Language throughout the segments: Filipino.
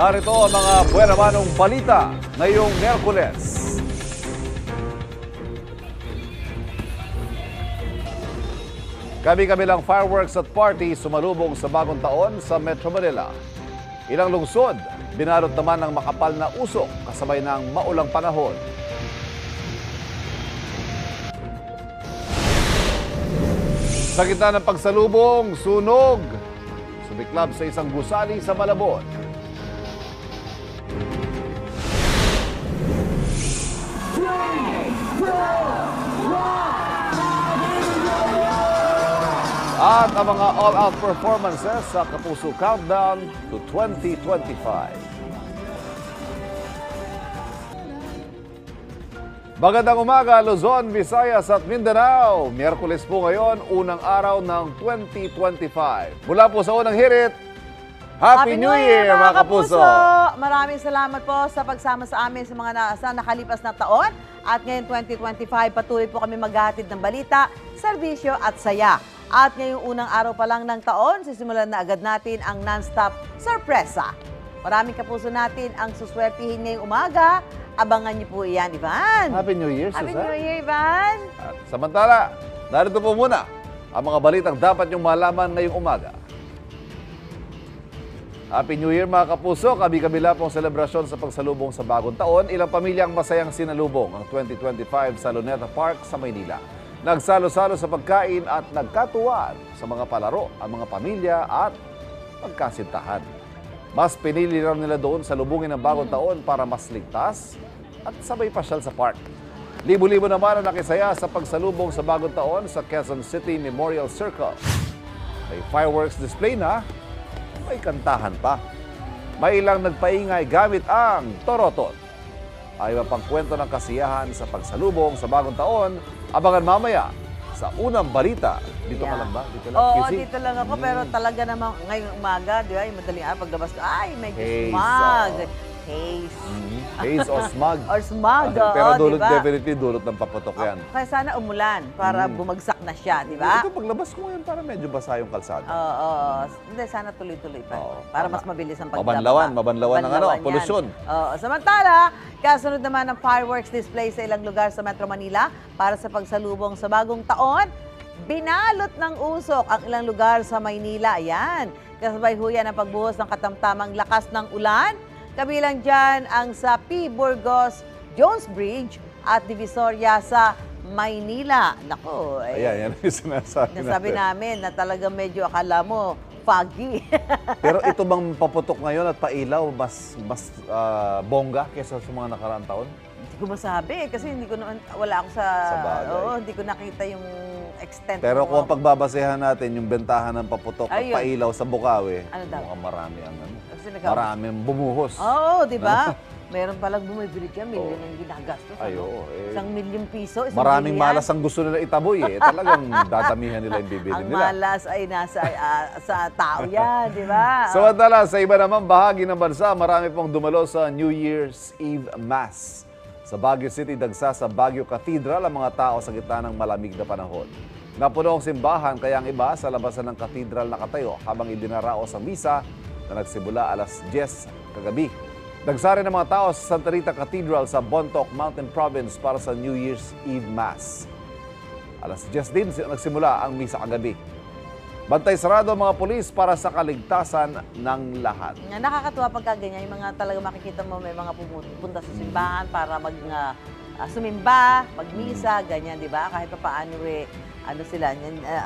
Narito ang mga buwena-manong balita ngayong Miyerkules. Kami-kamilang fireworks at party sumalubong sa bagong taon sa Metro Manila. Ilang lungsod, binalot naman ng makapal na usok kasabay ng maulang panahon. Sa gitna ng pagsalubong, sunog. Sumiklab sa isang gusali sa Malabon. At ang mga all-out performances sa Kapuso Countdown to 2025. Magandang umaga, Luzon, Visayas at Mindanao. Miyerkules po ngayon, unang araw ng 2025. Mula po sa unang hirit, Happy New Year, mga kapuso! Maraming salamat po sa pagsama sa amin sa mga nakalipas na taon. At ngayon 2025, patuloy po kami maghahatid ng balita, serbisyo at saya. At ngayong unang araw pa lang ng taon, sisimulan na agad natin ang non-stop sorpresa. Maraming kapuso natin ang suswertihin ngayong umaga. Abangan niyo po iyan, Ivan. Happy New Year, Happy Susan. New Year, Ivan. At samantala, narito po muna ang mga balitang dapat niyong malaman ngayong umaga. Happy New Year, mga kapuso. Kabi-kabila pong selebrasyon sa pagsalubong sa bagong taon. Ilang pamilyang masayang sinalubong ang 2025 sa Luneta Park sa Maynila. Nagsalo-salo sa pagkain at nagkatuwaan sa mga palaro ang mga pamilya at pagkasintahan. Mas pinili raw nila doon sa lubungin ng bagong taon para mas ligtas at sabay pasyal sa park. Libo-libo naman ang nakisaya sa pagsalubong sa bagong taon sa Quezon City Memorial Circle. May fireworks display na, may kantahan pa. May ilang nagpaingay gamit ang torotot. Ay mapang kwento ng kasiyahan sa pagsalubong sa bagong taon, abangan mamaya sa unang balita. Dito ka lang ba? Dito lang? Oo, QC? dito lang ako, pero talaga namang ngayong umaga, di ba, yung madaling araw, paglabas ko, ay, medyo Haze, smog. oo. Haze. Haze o smog. Or smog, Pero oo, dulot, di ba? definitely dulot ng paputok yan. Kaya sana umulan para bumagsak na siya, di ba? Ito, paglabas ko ngayon, para medyo basa yung kalsada. Oo, hindi, sana tuloy-tuloy pa. Oo, Para tama. mas mabilis ang paglaba. Mabanlawan ng ano, yan. polusyon. Oo, samantala, kasunod naman ng fireworks display sa ilang lugar sa Metro Manila para sa pagsalubong sa bagong taon. Binalot ng usok ang ilang lugar sa Maynila. Ayan, kasabay ho yan ang pagbuhos ng katamtamang lakas ng ulan. Kabilang dyan ang sa P. Burgos, Jones Bridge at Divisoria sa Maynila. Nako, Ayan, yan yung sinasabi nasabi natin. namin na talagang medyo akala mo foggy. Pero ito bang paputok ngayon at pailaw, mas bongga kaysa sa mga nakaraang taon? Hindi ko masabi kasi hindi ko naman, wala ako sa bagay. oo, hindi ko nakita yung extent. Pero ng- kung pagbabasehan natin yung bentahan ng paputok at Ayun. pailaw sa Bukawi, Ano daw? mukhang marami ang Kasi maraming bumuhos. Oo, di ba? Meron palang bumibili dyan, milyon ang ginagastos. Ay, ano? oo, 1,000,000 piso, Maraming milyon. malas ang gusto nila itaboy eh. Talagang dadamihan nila yung bibili Ang nila. malas ay nasa sa tao yan, di ba? Samantala, sa iba namang bahagi ng bansa, marami pong dumalo sa New Year's Eve Mass. Sa Baguio City, dagsa sa Baguio Cathedral ang mga tao sa gitna ng malamig na panahon. Napuno ang simbahan, kaya ang iba sa labasan ng katedral nakatayo habang idinaraos ang misa na nagsimula alas 10 kagabi. Dagsa rin ang mga tao sa Santa Rita Cathedral sa Bontoc Mountain Province para sa New Year's Eve Mass. Alas 10 din nagsimula ang misa kagabi. Bantay sarado ang mga pulis para sa kaligtasan ng lahat. Nakakatuwa pagka ganyan, yung mga talaga makikita mo may mga pupunta sa simbahan para sumimba, magmisa, ganyan, di ba? Kahit pa paano ano sila,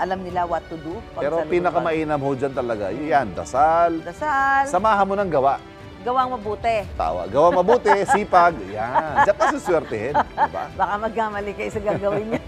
alam nila what to do. Pero pinakamainam ho dyan talaga, yan, dasal, Dasal, samahan mo ng gawa. gawang mabuti. Tawa, gawa mabuti, sipag, yan. Diyan ka suswertehin, di ba? Baka magkamali kayo sa gagawin niyo.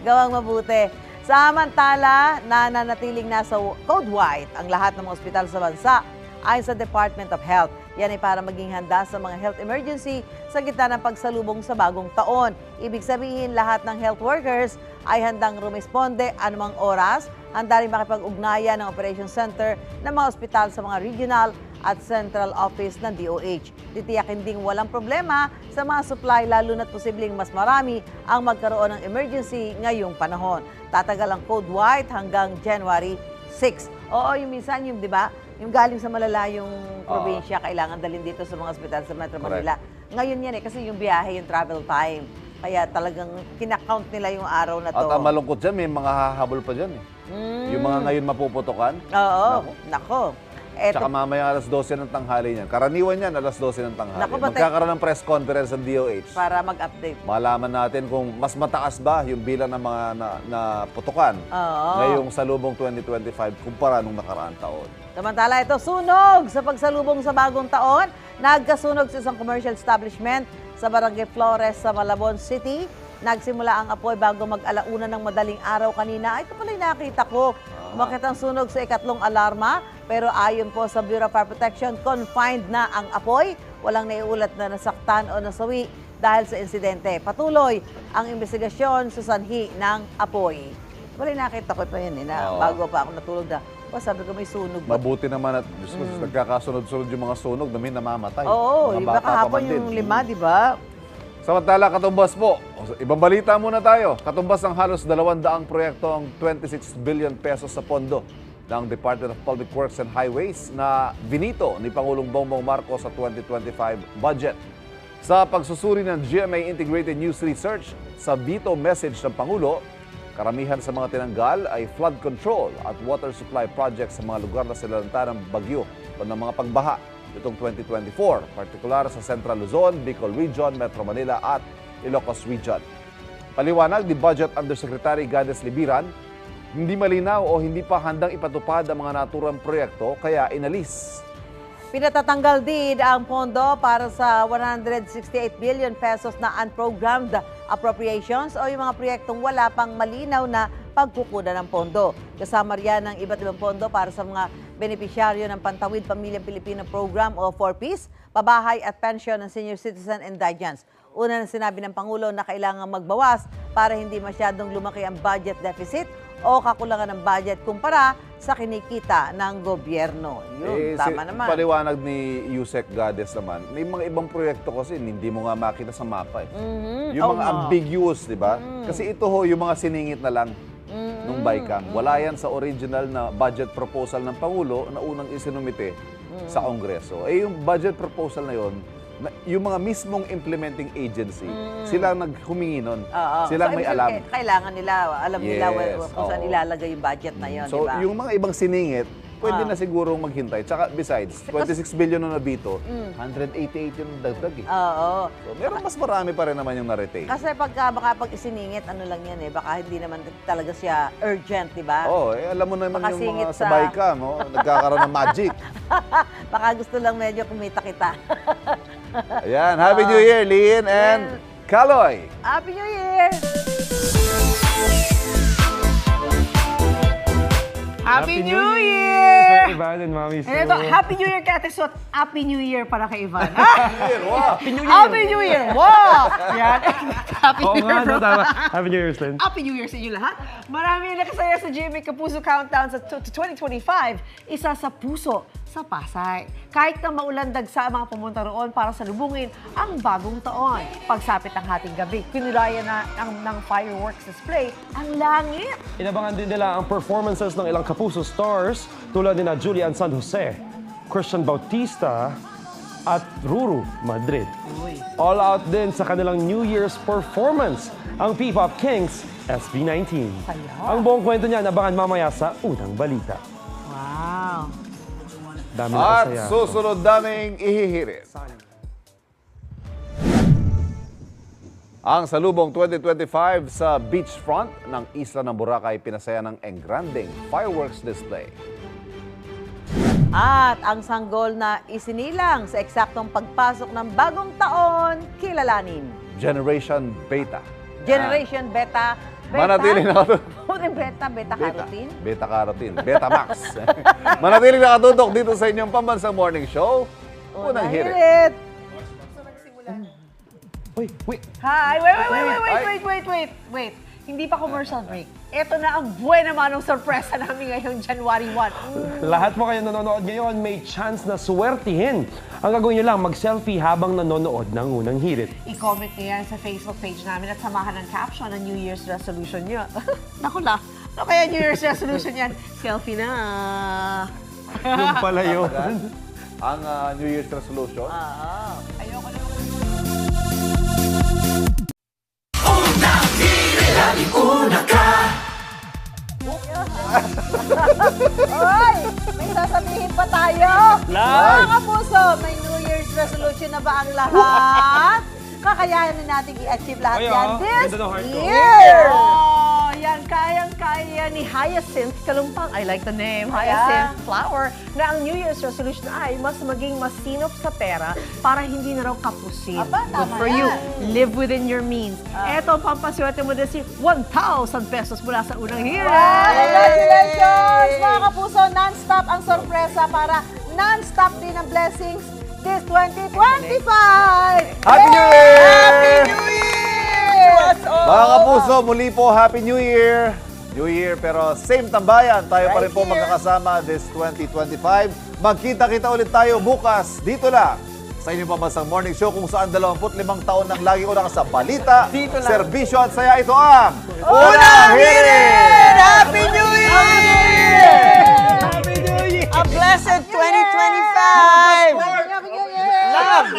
Gawang mabuti. Samantala, nananatiling nasa Code White ang lahat ng mga ospital sa bansa ayon sa Department of Health. Yan ay para maging handa sa mga health emergency sa gitna ng pagsalubong sa bagong taon. Ibig sabihin, lahat ng health workers ay handang rumisponde anumang oras, handa rin makipag-ugnayan ng Operation Center ng mga ospital sa mga regional at central office ng DOH. Titiyakin ding walang problema sa mga supply lalo na't posibleng mas marami ang magkaroon ng emergency ngayong panahon. Tatagal ang Code White hanggang January 6. Oo, yung minsan yung, di ba, yung galing sa malalayong probinsya, kailangan dalhin dito sa mga ospital sa Metro Manila. Ngayon yan kasi yung biyahe, yung travel time. Kaya talagang kinakount nila yung araw na to. At ang malungkot dyan, may mga hahabol pa dyan eh. Yung mga ngayon mapuputukan. Oo, nako. Tsaka mamaya alas 12 ng tanghali niyan. Karaniwan yan, alas 12 ng tanghali. Naku, Magkakaroon ng press conference ng DOH. Para mag-update. Malaman natin kung mas mataas ba yung bilang ng mga naputukan ngayong salubong 2025 kumpara nung nakaraang taon. Samantala ito, sunog sa pagsalubong sa bagong taon. Nagkasunog sa isang commercial establishment sa Barangay Flores sa Malabon City. Nagsimula ang apoy bago mag-alauna ng madaling araw kanina. Ay, ito pala yung nakita ko. Umakit ang sunog sa ikatlong alarma, pero ayon po sa Bureau of Fire Protection, confined na ang apoy. Walang naiulat na nasaktan o nasawi dahil sa insidente. Patuloy ang investigasyon sa sanhi ng apoy. Wala nakita ko pa yun na bago pa ako natulog na. Sabi ko may sunog. Mabuti naman at nagkakasunod-sunod yung mga sunog na may namamatay. Oo, mga iba kahapon yung 5, di ba? Samantala, katumbas po. Ibang balita muna tayo. Katumbas ng halos 200 proyekto ang 26 billion pesos sa pondo ng Department of Public Works and Highways na binito ni Pangulong Bongbong Marcos sa 2025 budget. Sa pagsusuri ng GMA Integrated News Research sa veto message ng Pangulo, karamihan sa mga tinanggal ay flood control at water supply projects sa mga lugar na sinalanta ng bagyo o ng mga pagbaha itong 2024, partikular sa Central Luzon, Bicol Region, Metro Manila at Ilocos Region. Paliwanag ni Budget Undersecretary Gades Libiran, hindi malinaw o hindi pa handang ipatupad ang mga naturang proyekto kaya inalis. Pinatatanggal din ang pondo para sa 168 billion pesos na unprogrammed appropriations o yung mga proyektong wala pang malinaw na pagkukunan ng pondo. Kasama riyan ang iba't ibang pondo para sa mga benepisyaryo ng Pantawid Pamilyang Pilipino Program o 4Ps, pabahay at pensyon ng senior citizen indigents. Una na sinabi ng Pangulo na kailangan magbawas para hindi masyadong lumaki ang budget deficit o kakulangan ng budget kumpara sa kinikita ng gobyerno. Yun, tama naman. Paliwanag ni Yusek Gades naman, may mga ibang proyekto kasi hindi mo nga makita sa mapa. Yung mga ambiguous, di ba? Kasi ito ho, yung mga siningit na lang nung BICAM. Wala yan sa original na budget proposal ng Pangulo na unang isinumite sa Kongreso. yung budget proposal na yon, yung mga mismong implementing agency, sila naghumingi nun. Silang may alam. Kailangan nila, alam nila kung saan ilalagay yung budget na yun, So, di ba? yung mga ibang siningit, pwede na siguro maghintay. Tsaka besides, 26 billion na nabito, 188 yung dagdag eh. Oo. So, meron mas marami pa rin naman yung na-retain. Kasi baka pag isiningit, ano lang yan eh, baka hindi naman talaga siya urgent, di ba? Alam mo naman Baka yung mga singit sa- sa BICAM, nagkakaroon ng magic. Baka gusto lang medyo kumita kita. Ayan, Happy New Year, Lynn and Kaloy! Happy New Year! Happy New Year! Sir Ivan and Mami Sue. And ito, Happy New Year, Kate Sot. Happy New Year para kay Ivan. Happy New Year! Happy New Year! Wow! Yan. Happy Oo New Year, nga, bro. no, tama. Happy New Year, Lynn. Happy New Year sa inyo lahat. Marami nakasaya sa GMA Kapuso Countdown sa 2025. Isa sa puso sa Pasay. Kahit na maulan dagsa ang mga pumunta roon para salubungin ang bagong taon. Pagsapit ng hating gabi, kinulaya na ng fireworks display ang langit. Inabangan din nila ang performances ng ilang Kapuso stars tulad ni Julian San Jose, Christian Bautista, at Ruru Madrid. All out din sa kanilang New Year's performance ang P-Pop Kings SB19. Ang buong kwento niya nabangan mamaya sa unang balita. Wow! Dami na At kasaya. susunod daming ihihirit. Ang salubong 2025 sa beachfront ng Isla ng Boracay pinasaya ng engranding fireworks display. At ang sanggol na isinilang sa eksaktong pagpasok ng bagong taon, kilalanin. Generation Beta. Generation Beta. Manatiling nakatutok. Beta carotene. Beta carotene. Beta Max. Manatiling nakatutok dito sa inyong pambansang morning show. Unang hirit. hirit. Wait. Hi! Wait. Hindi pa commercial break. Ito na ang buena manong sorpresa namin ngayong January 1. Lahat mo kayo nanonood ngayon, may chance na swertihin. Ang gagawin nyo lang, mag-selfie habang nanonood ng unang hirit. I-comment niyo yan sa Facebook page namin at samahan ng caption ang New Year's resolution niyo. Naku la, ano kaya New Year's resolution yan? Selfie na. Yung pala yun. Ang New Year's resolution. Ayoko na. Oy! May sasabihin pa tayo! Mga kapuso, may New Year's resolution na ba ang lahat? Kakayanin natin i-achieve lahat Ay, yan this ganda ng heart ko. year! Oh, yan, kayang-kaya ni Hyacinth Kalumpang. I like the name, Hyacinth Flower, na ang New Year's resolution ay mas maging masinop sa pera para hindi na raw kapusin. Aba, Good tama for yan. you. Live within your means. Eto, pampaswerte mo din si 1,000 pesos mula sa unang hirit. Congratulations! Mga kapuso, non-stop ang sorpresa para non-stop din ang blessings this 2025! Happy New Year! Happy New Year! Mga kapuso, muli po, Happy New Year! New Year, pero same tambayan. Tayo pa rin po magkakasama this 2025. Magkita-kita ulit tayo bukas dito lang sa inyong pambansang morning show kung saan 25 taon nang lagi unang sa balita, serbisyo at saya. Ito ang Unang Hirit! Happy New Year! Happy New Year! A blessed 2025! Happy New Year! Love!